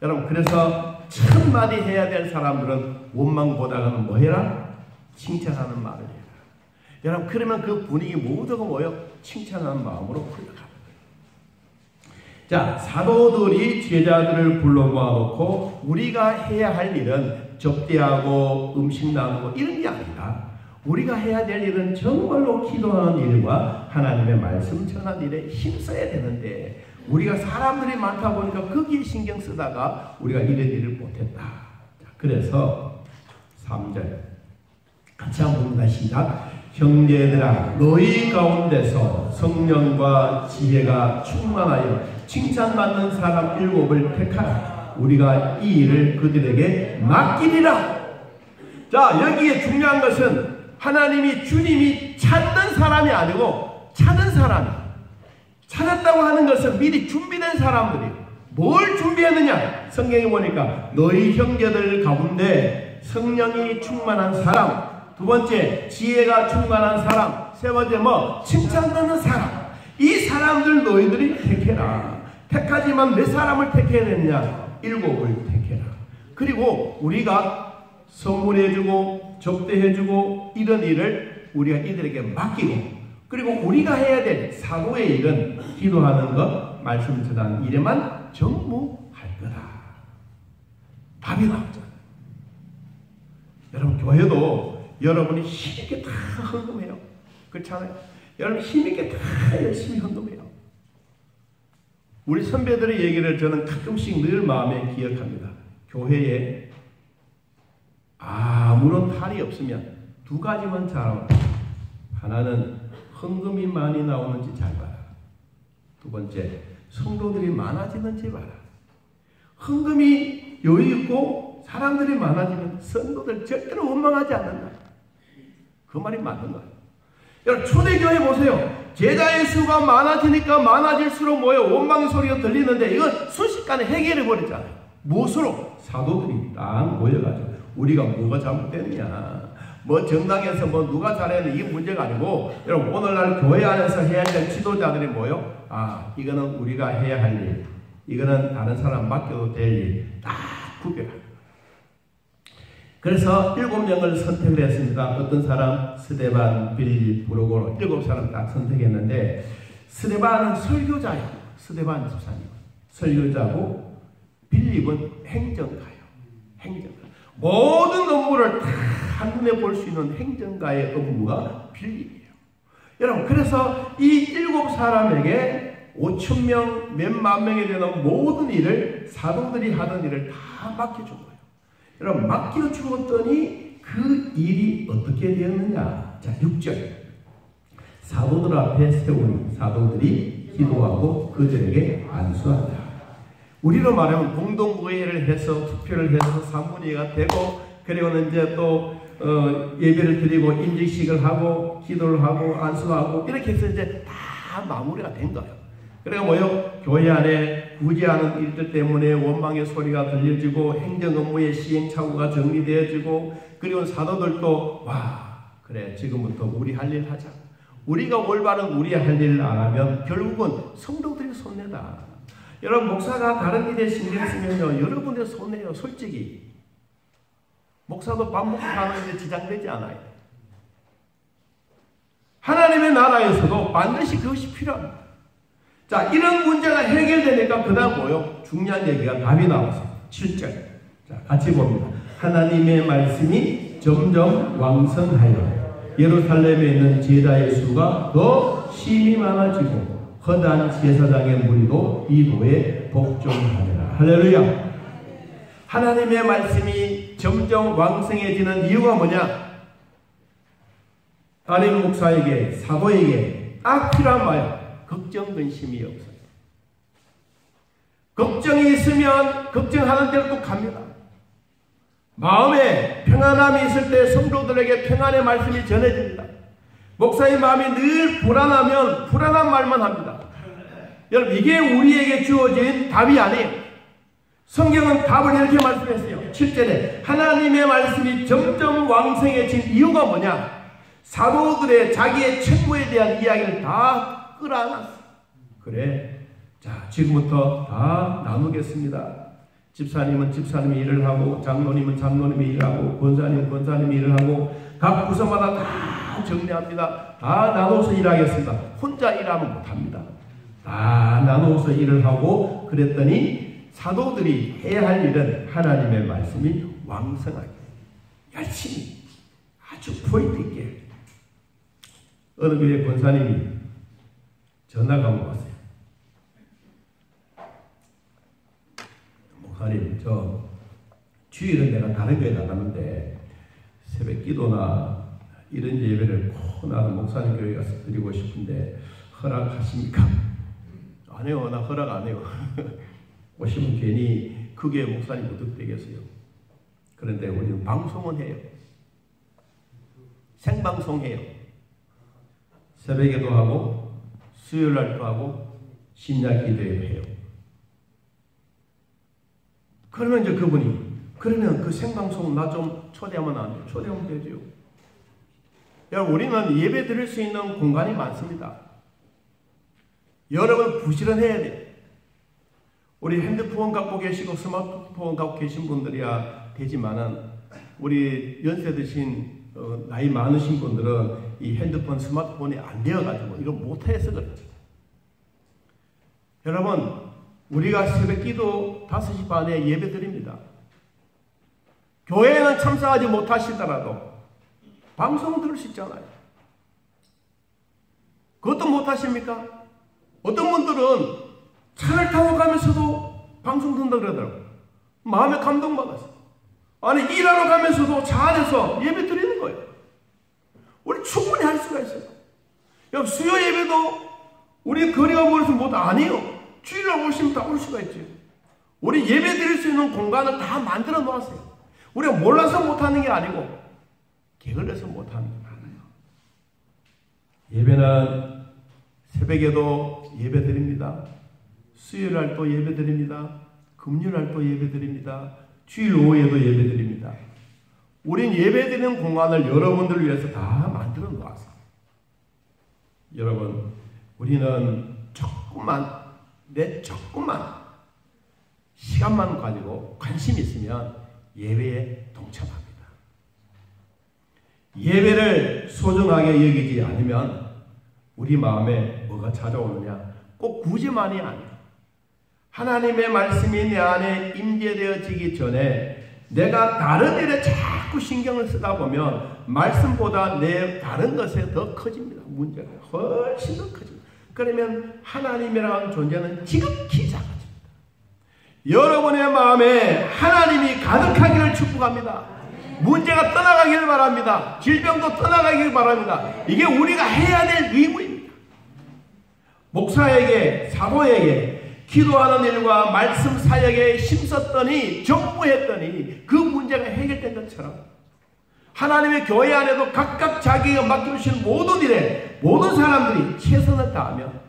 여러분 그래서 첫 마디 해야 될 사람들은 원망보다는 뭐 해라? 칭찬하는 말을 해라. 여러분 그러면 그 분위기 모두가 뭐예요? 칭찬하는 마음으로 흘러가는 거예요. 자, 사도들이 제자들을 불러 모아놓고 우리가 해야 할 일은 접대하고 음식 나누고 이런 게 아니라 우리가 해야 될 일은 정말로 기도하는 일과 하나님의 말씀 전하는 일에 힘써야 되는데 우리가 사람들이 많다 보니까 거기에 신경 쓰다가 우리가 이런 일을 못했다. 자, 그래서 3절 같이 한번 봅니다. 시작. 형제들아 너희 가운데서 성령과 지혜가 충만하여 칭찬받는 사람 7을 택하라. 우리가 이 일을 그들에게 맡기리라. 자, 여기에 중요한 것은 하나님이 주님이 찾는 사람이 아니고 찾은 사람이 찾았다고 하는 것은 미리 준비된 사람들이 뭘 준비했느냐? 성경에 보니까 너희 형제들 가운데 성령이 충만한 사람, 두 번째 지혜가 충만한 사람, 세 번째 뭐 칭찬받는 사람. 이 사람들 너희들이 택해라. 택하지만 몇 사람을 택해야 되느냐? 7을 택해라. 그리고 우리가 선물해주고 접대해주고 이런 일을 우리가 이들에게 맡기고 그리고 우리가 해야 될 사도의 일은 기도하는 것, 말씀 전하는 일에만 전무할 거다. 답이 나오잖아요. 여러분 교회도 여러분이 힘있게 다 헌금해요. 그렇잖아요. 여러분 힘있게 다 열심히 헌금해요. 우리 선배들의 얘기를 저는 가끔씩 늘 마음에 기억합니다. 교회에 아무런 탈이 없으면 두 가지만 잘하라. 하나는 헌금이 많이 나오는지 잘 봐라. 두 번째, 성도들이 많아지는지 봐라. 헌금이 여유 있고 사람들이 많아지면 성도들 절대로 원망하지 않는다. 그 말이 맞는 거예요. 여러분 초대교회 보세요. 제자의 수가 많아지니까 많아질수록 뭐예요? 원망의 소리가 들리는데 이건 순식간에 해결해 버렸잖아요. 무엇으로? 사도들이 딱 모여가지고 우리가 뭐가 잘못됐냐, 뭐 정당에서 뭐 누가 잘했냐, 이게 문제가 아니고 여러분 오늘날 교회 안에서 해야 될 지도자들이 뭐요? 이거는 우리가 해야 할 일, 이거는 다른 사람 맡겨도 될 일 딱 구별하는. 그래서 7명을 선택을 했습니다. 어떤 사람? 스데반, 빌립, 브로고로 7사람 딱 선택했는데 스데반은 설교자예요. 스데반 집사님 설교자고 빌립은 행정가예요. 행정가. 모든 업무를 다 한눈에 볼 수 있는 행정가의 업무가 빌립이에요. 여러분 그래서 이 7사람에게 5,000명, 몇만 명이 되는 모든 일을 사도들이 하던 일을 다 맡겨준 거예요. 여러분 맡겨주었더니 그 일이 어떻게 되었느냐. 자 6절 사도들 앞에 세우니 사도들이 기도하고 그들에게 안수한다. 우리로 말하면 공동의회를 해서 투표를 해서 사문위가 되고 그리고는 이제 또 예배를 드리고 인직식을 하고 기도를 하고 안수하고 이렇게 해서 이제 다 마무리가 된 거예요. 그래서 뭐요? 교회 안에 구제하는 일들 때문에 원망의 소리가 들려지고 행정 업무의 시행착오가 정리되어지고 그리고 사도들도 와 그래 지금부터 우리 할 일 하자. 우리가 올바른 우리 할 일을 안 하면 결국은 성도들이 손해다. 여러분 목사가 다른 일에 신경 쓰면요 여러분의 손해요. 솔직히 목사도 밥 먹고 사는데 지장되지 않아요. 하나님의 나라에서도 반드시 그것이 필요합니다. 자 이런 문제가 해결되니까 그 다음 뭐요? 중요한 얘기가 답이 나왔어요. 7절 자 같이 봅니다. 하나님의 말씀이 점점 왕성하여 예루살렘에 있는 제자의 수가 더 심히 많아지고 허다한 제사장의 무리도 이 도에 복종하니라. 할렐루야. 하나님의 말씀이 점점 왕성해지는 이유가 뭐냐? 담임 목사에게 사도에게 딱 필요한 말이야. 걱정 근심이 없어요. 걱정이 있으면 걱정하는 대로 또 갑니다. 마음에 평안함이 있을 때 성도들에게 평안의 말씀이 전해집니다. 목사의 마음이 늘 불안하면 불안한 말만 합니다. 여러분, 이게 우리에게 주어진 답이 아니에요. 성경은 답을 이렇게 말씀했어요. 7절에 하나님의 말씀이 점점 왕성해진 이유가 뭐냐? 사도들의 자기의 책무에 대한 이야기를 다 끌어안았어. 그래, 자, 지금부터 다 나누겠습니다. 집사님은 집사님이 일을 하고, 장로님은 장로님이 일을 하고, 권사님은 권사님이 일을 하고, 각 부서마다 다 정리합니다. 다 나눠서 일하겠습니다. 혼자 일하면 못합니다. 다 나눠서 일을 하고, 그랬더니 사도들이 해야 할 일은 하나님의 말씀이 왕성하게, 열심히, 아주 포인트 있게. 어느 교회 권사님이 전화가 왔어요. 목사님, 저 주일은 내가 다른 교회 나가는데 새벽 기도나 이런 예배를 꼭 나는 목사님 교회 가서 드리고 싶은데 허락하십니까? 안 해요. 나 허락 안 해요. 오시면 괜히 그게 목사님 무득되겠어요. 그런데 우리는 방송은 해요. 생방송해요. 새벽에도 하고 수요일 날도 하고 심야 기도회도 해요. 그러면 이제 그분이, 그러면 그 생방송 나 좀 초대하면 안 돼요? 초대하면 되죠. 여러분, 우리는 예배 드릴 수 있는 공간이 많습니다. 여러분 부지런해야 돼요. 우리 핸드폰 갖고 계시고 스마트폰 갖고 계신 분들이야 되지만은, 우리 연세 드신 나이 많으신 분들은 이 핸드폰 스마트폰이 안 되어가지고 이거 못해서 그렇지. 여러분, 우리가 새벽 기도 5시 반에 예배 드립니다. 교회에는 참석하지 못하시더라도 방송 들을 수 있잖아요. 그것도 못하십니까? 어떤 분들은 차를 타고 가면서도 방송 듣는다 그러더라고요. 마음에 감동받았어요. 아니, 일하러 가면서도 차 안에서 예배 드리는 거예요. 우리 충분히 할 수가 있어요. 여러분, 수요 예배도 우리 거리가 멀어서 못 안 해요. 주일날 오시면 다 올 수가 있죠. 우리 예배 드릴 수 있는 공간을 다 만들어 놓았어요. 우리가 몰라서 못하는 게 아니고 게을러서 못하는 게 많아요. 예배는 새벽에도 예배 드립니다. 수요일날 또 예배 드립니다. 금요일날 또 예배 드립니다. 주일 오후에도 예배 드립니다. 우린 예배 드리는 공간을 여러분들을 위해서 다 만들어 놓았어요. 여러분, 우리는 조금만 시간만 가지고 관심 있으면 예배에 동참합니다. 예배를 소중하게 여기지 않으면 우리 마음에 뭐가 찾아오느냐? 꼭 구제만이 아니에요. 하나님의 말씀이 내 안에 임재되어지기 전에 내가 다른 일에 자꾸 신경을 쓰다 보면 말씀보다 내 다른 것에 더 커집니다. 문제가 훨씬 더 커집니다. 그러면 하나님이라는 존재는 지극히 작아집니다. 여러분의 마음에 하나님이 가득하기를 축복합니다. 문제가 떠나가기를 바랍니다. 질병도 떠나가기를 바랍니다. 이게 우리가 해야 될 의무입니다. 목사에게, 사도에게 기도하는 일과 말씀 사역에 힘썼더니, 전부했더니 그 문제가 해결된 것처럼 하나님의 교회 안에도 각각 자기가 맡겨주신 모든 일에 모든 사람들이 최선을 다하면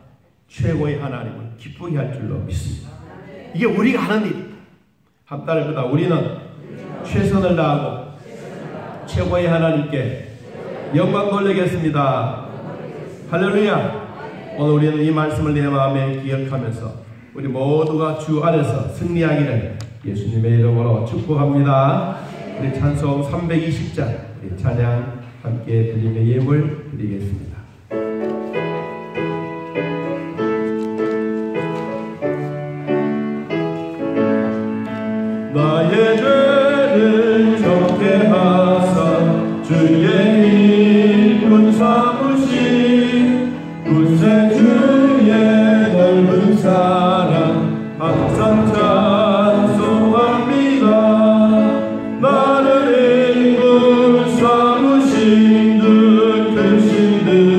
최고의 하나님을 기쁘게 할 줄로 믿습니다. 이게 우리가 하는 일입니다. 한 달보다 우리는 최선을 다하고 최고의 하나님께 영광 돌리겠습니다. 할렐루야. 오늘 우리는 이 말씀을 내 마음에 기억하면서 우리 모두가 주 안에서 승리하기를 예수님의 이름으로 축복합니다. 우리 찬송 320장 우리 찬양 함께 드리며 예물 드리겠습니다. 나의 죄를 정케 하사 주의 일꾼 삼으신 구세 주의 넓은 사랑 항상 찬송합니다. 나를 일꾼 삼으신 그 크신 듯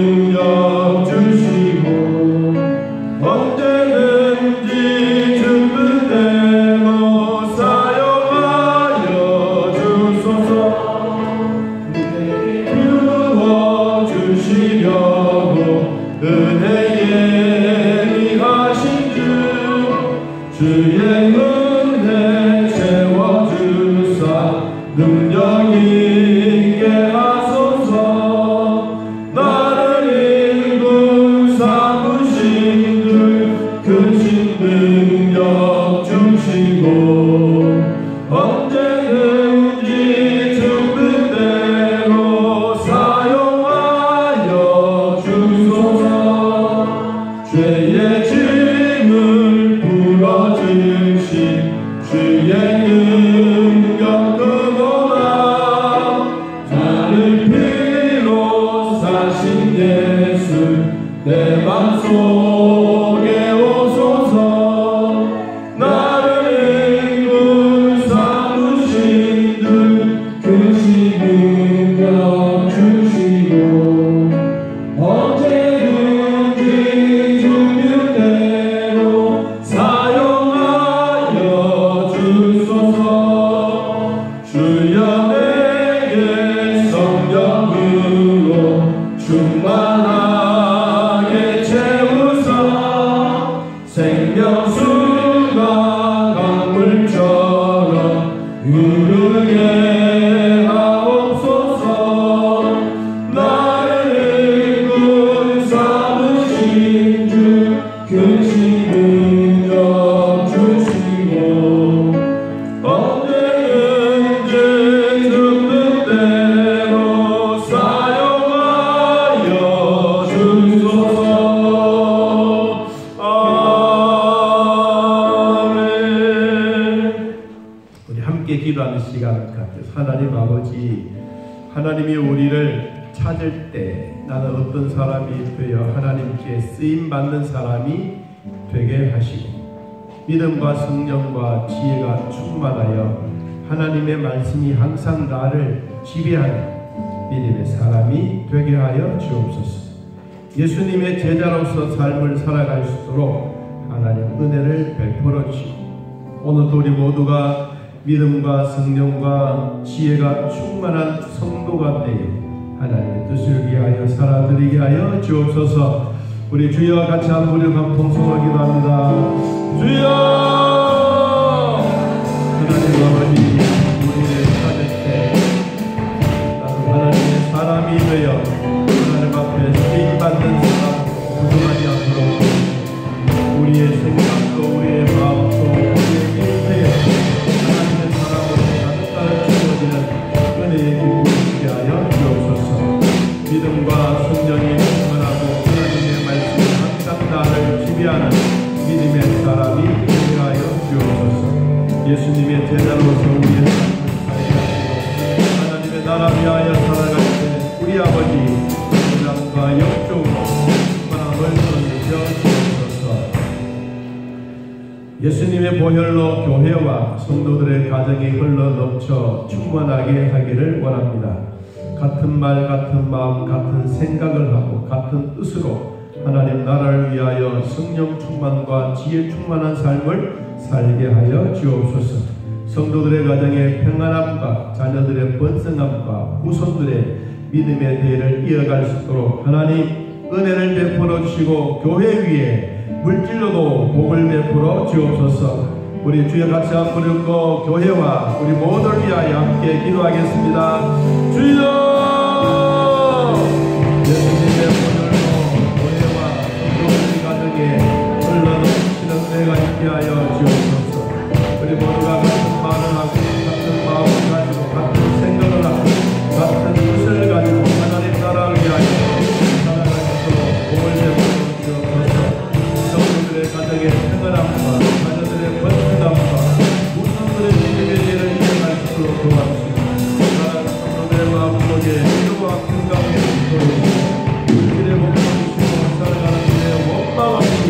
하나님 아버지, 하나님이 우리를 찾을 때 나는 어떤 사람이 되어 하나님께 쓰임받는 사람이 되게 하시고 믿음과 성령과 지혜가 충만하여 하나님의 말씀이 항상 나를 지배하는 믿음의 사람이 되게 하여 주옵소서. 예수님의 제자로서 삶을 살아갈 수 있도록 하나님 은혜를 베풀어 주시고 오늘도 우리 모두가 믿음과 성령과 지혜가 충만한 성도가 되어 하나님의 뜻을 위하여 살아드리게 하여 주옵소서. 우리 주여 같이 한 무릎 통성을 기도합니다. 주여! 하나님 아버지, 우리를 찾을 때 나는 하나님의 사람이 되어 하나님 앞에 쓰임받는 사람 부족하지 않도록 우리의 생각도 우리의 마음도 우리의 인생에 하나님의 사람으로 가득가득 채워지는 은혜의 기쁨을 주게 하여 주옵소서. 믿음과 성령이 충만하고 하나님의 말씀이 항상 나를 지배하는 믿음의 사람이 되게 하여 주옵소서. 예수님의 제자로서 우리의 삶을 살게 하시고 하나님의 나라 위하여 살아갈 때 우리 아버지 신앙과 영적으로 충만함을 전해져 주옵소서. 예수님의 보혈로 교회와 성도들의 가정이 흘러넘쳐 충만하게 하기를 원합니다. 같은 말, 같은 마음, 같은 생각을 하고 같은 뜻으로 하나님 나라를 위하여 성령 충만과 지혜 충만한 삶을 살게 하여 주옵소서. 성도들의 가정에 평안함과 자녀들의 번성함과 후손들의 믿음의 대를 이어갈 수 있도록 하나님 은혜를 베풀어 주시고 교회 위에 물질로도 복을 베풀어 주옵소서. 우리 주여 같이 한 무릎 꿇고 교회와 우리 모두를 위하여 함께 기도하겠습니다. 주여! 예수님의 보혈로 교회와 성도들 가정에 흘러넘치는 은혜가 있게 하여 주옵소서. 우리 모두가 같은 말을 하고 같은 마음을 가지고 같은 생각을 하고 같은 뜻을 가지고 하나님 나라를 위하여 살아갈 수 있도록 복을 베풀어 주옵소서. 성도들의 가정에 평안함과 자녀들의 번성함과 후손들의 믿음의 대를 이어갈 수 있도록 도와주시고 사랑하는 성도들의 마음속에 기도와 평강이 있도록 물질의 목숨을 주시고 살아가는 일에 원망 없이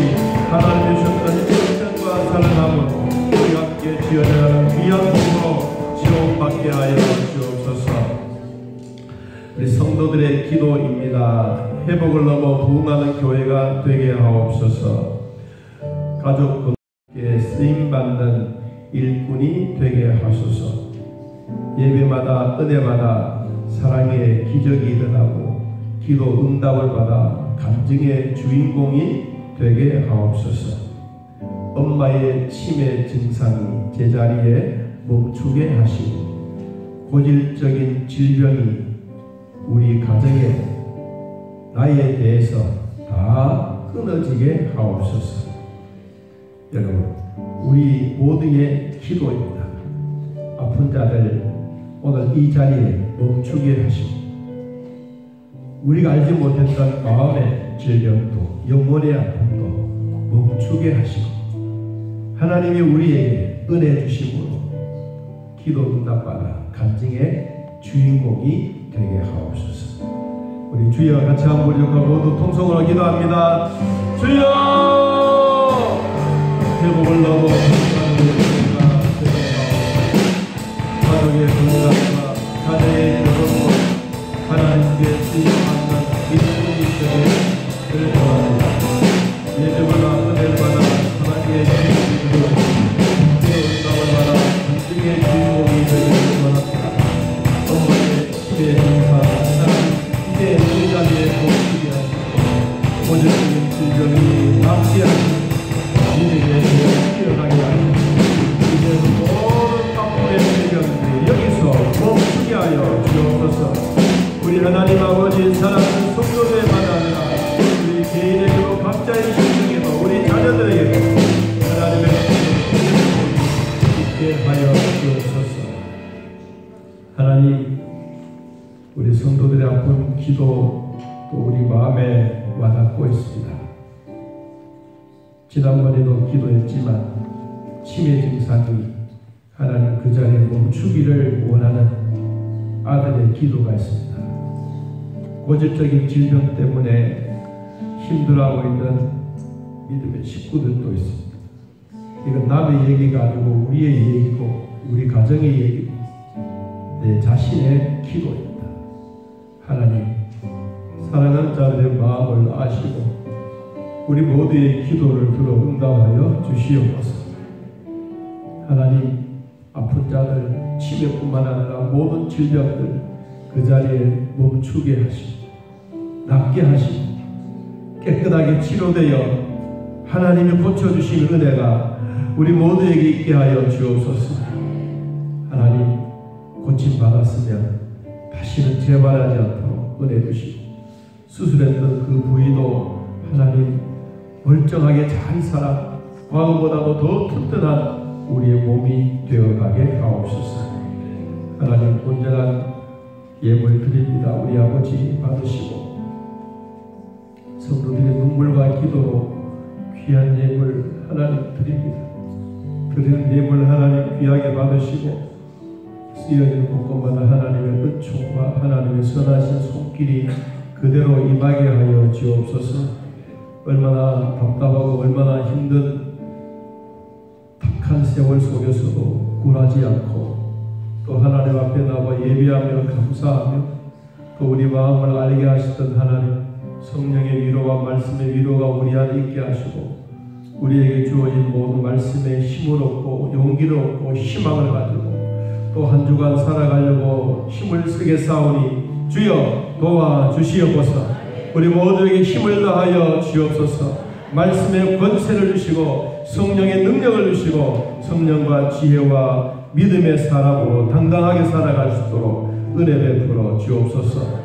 하나님의 주셨던 인생과 사랑함으로 우리 함께 지어내가는 귀한 힘으로 지원받게 하여 주옵소서. 우리 성도들의 기도입니다. 회복을 넘어 부흥하는 교회가 되게 하옵소서. 가족분께 쓰임받는 일꾼이 되게 하소서. 예배마다 은혜마다 사랑의 기적이 일어나고 기도 응답을 받아 감정의 주인공이 되게 하옵소서. 엄마의 치매 증상이 제자리에 멈추게 하시고 고질적인 질병이 우리 가정에 나에 대해서 다 끊어지게 하옵소서. 여러분, 우리 모두의 기도입니다. 아픈 자들 오늘 이 자리에 멈추게 하시고 우리가 알지 못했던 마음의 질병도 영혼의 아픔도 멈추게 하시고 하나님이 우리에게 은혜 주심으로 기도 응답받아 간증의 주인공이 되게 하옵소서. 우리 주여 같이 한 무릎 꿇고 모두 통성으로 기도합니다. 주여! 회복을 넘어 가족의 건강과 자녀의 결혼과 하나님께 쓰임받는 믿음이 되기를 원합니다. 예배마다 은혜를 받아 하나님의 주님으로 응답을 받아 간증의 주인공이 되기를 원합니다. 엄마의 치매 증상 이제 이 자리에 멈추게 하시고 고질적인 질병이 낫게 하시고 믿음의 대를 이어가게 하시고 이제 모든 바쁨의 질병들이 여기서 멈추게 하여 주옵소서. 우리 하나님 아버지 사랑하는 성도들만 아니라 우리 개인에게도 각자의 심령에도 우리 자녀들에게도 하나님의 있게 하여 주옵소서. 하나님, 우리 성도들의 아픈 기도 또 우리 마음에 와닿고 있습니다. 지난번에도 기도했지만 치매 증상이 하나님 그 자리에 멈추기를 원하는 아들의 기도가 있습니다. 고질적인 질병 때문에 힘들어하고 있는 믿음의 식구들도 있습니다. 이건 남의 얘기가 아니고 우리의 얘기고 우리 가정의 얘기고 내 자신의 기도입니다. 하나님, 사랑하는 자들의 마음을 아시고 우리 모두의 기도를 들어 응답하여 주시옵소서. 하나님, 아픈 자들, 치매뿐만 아니라 모든 질병들 그 자리에 멈추게 하시고 낫게 하시고 깨끗하게 치료되어 하나님이 고쳐주신 은혜가 우리 모두에게 있게 하여 주옵소서. 하나님, 고침받았으면 다시는 재발하지 않도록 은혜 주시고 수술했던 그 부위도 하나님 멀쩡하게 잘 살아 과거보다도 더 튼튼한 우리의 몸이 되어가게 하옵소서. 하나님, 온전한 예물 드립니다. 우리 아버지 받으시고 성도들의 눈물과 기도로 귀한 예물 하나님 드립니다. 드리는 예물 하나님 귀하게 받으시고 쓰여진 곳곳마다 하나님의 은총과 하나님의 선하신 손길이 그대로 임하게 하여 주옵소서. 얼마나 답답하고 얼마나 힘든 탁한 세월 속에서도 굴하지 않고 또 하나님 앞에 나와 예배하며 감사하며 또 우리 마음을 알게 하시던 하나님, 성령의 위로와 말씀의 위로가 우리 안에 있게 하시고 우리에게 주어진 모든 말씀에 힘을 얻고 용기를 얻고 희망을 가지고 또 한 주간 살아가려고 힘을 쓰게 싸우니 주여 도와주시옵소서. 우리 모두에게 힘을 다하여 주옵소서. 말씀의 권세를 주시고 성령의 능력을 주시고 성령과 지혜와 믿음의 사람으로 당당하게 살아갈 수 있도록 은혜 베풀어 주옵소서.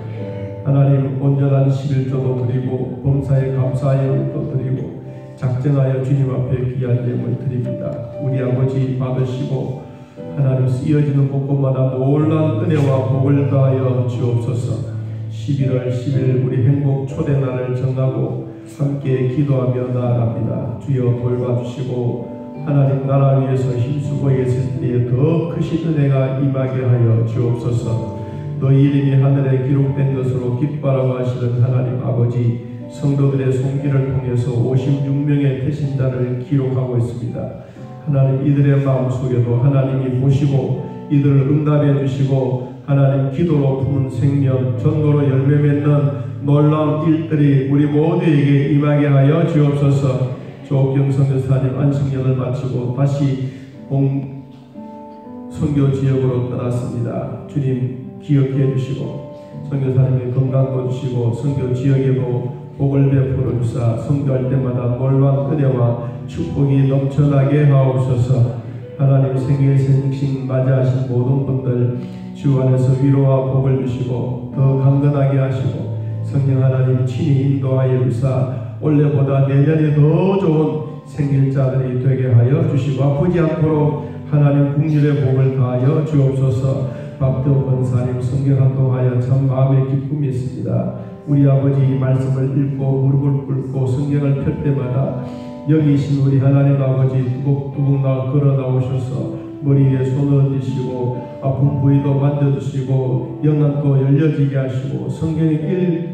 하나님, 온전한 11조도 드리고 범사에 감사의 예물도 드리고 작정하여 주님 앞에 귀한 예물 드립니다. 우리 아버지 받으시고 하나님, 쓰여지는 곳곳마다 놀라운 은혜와 복을 다하여 주옵소서. 11월 10일 우리 행복 초대날을 정하고 함께 기도하며 나아갑니다. 주여 돌봐주시고 하나님 나라 위에서 힘쓰고 있을 때에 더 크신 은혜가 임하게 하여 주옵소서. 너희 이름이 하늘에 기록된 것으로 기뻐하라고 하시는 하나님 아버지, 성도들의 손길을 통해서 56명의 태신자를 기록하고 있습니다. 하나님, 이들의 마음속에도 하나님이 보시고 이들을 응답해 주시고 하나님 기도로 품은 생명, 전도로 열매 맺는 놀라운 일들이 우리 모두에게 임하게 하여 주옵소서. 조옥경 선교사님 안식년을 마치고 다시 선교 지역으로 떠났습니다. 주님 기억해 주시고 선교사님의 건강도 주시고 선교 지역에도 복을 베풀어 주사 선교할 때마다 놀라운 은혜와 축복이 넘쳐나게 하옵소서. 하나님, 생일 생신 맞이하신 모든 분들 주 안에서 위로와 복을 주시고 더 강건하게 하시고 성령 하나님 친히 인도하여 주사 올해보다 내년이 더 좋은 생일자들이 되게 하여 주시고 아프지 않도록 하나님 국률의 복을 다하여 주옵소서. 박대호 권사님 성경 활동하여 참 마음의 기쁨이 있습니다. 우리 아버지 말씀을 읽고 무릎을 꿇고 성경을 펼 때마다 여기신 우리 하나님 아버지 두곡두곡 걸어 나오셔서 머리 위에 손을 얹으시고 아픈 부위도 만져주시고 영안도 열려지게 하시고 성경을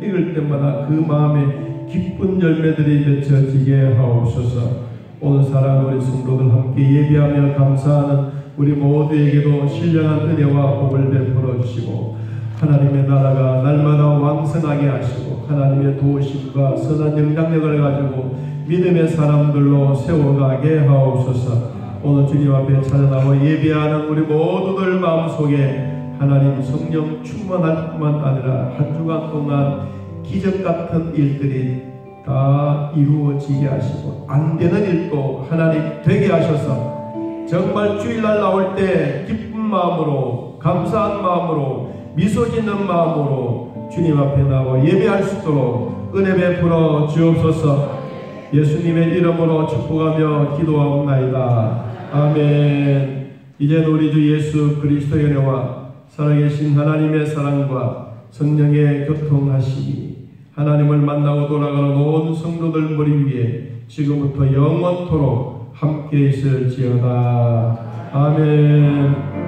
읽을 때마다 그 마음에 기쁜 열매들이 맺혀지게 하옵소서. 오늘 사랑하는 우리 성도들 함께 예배하며 감사하는 우리 모두에게도 신령한 은혜와 복을 베풀어 주시고 하나님의 나라가 날마다 왕성하게 하시고 하나님의 도우심과 선한 영향력을 가지고 믿음의 사람들로 세워가게 하옵소서. 오늘 주님 앞에 찾아나와 예배하는 우리 모두들 마음속에 하나님 성령 충만할 뿐만 아니라 한 주간 동안 기적같은 일들이 다 이루어지게 하시고 안 되는 일도 하나님 되게 하셔서 정말 주일날 나올 때 기쁜 마음으로 감사한 마음으로 미소 짓는 마음으로 주님 앞에 나와 예배할 수 있도록 은혜 베풀어 주옵소서. 예수님의 이름으로 축복하며 기도하옵나이다. 아멘. 이제는 우리 주 예수 그리스도의 은혜와 살아계신 하나님의 사랑과 성령의 교통하심이 하나님을 만나고 돌아가는 온 성도들 머리 위에 지금부터 영원토록 함께 있을지어다. 아멘.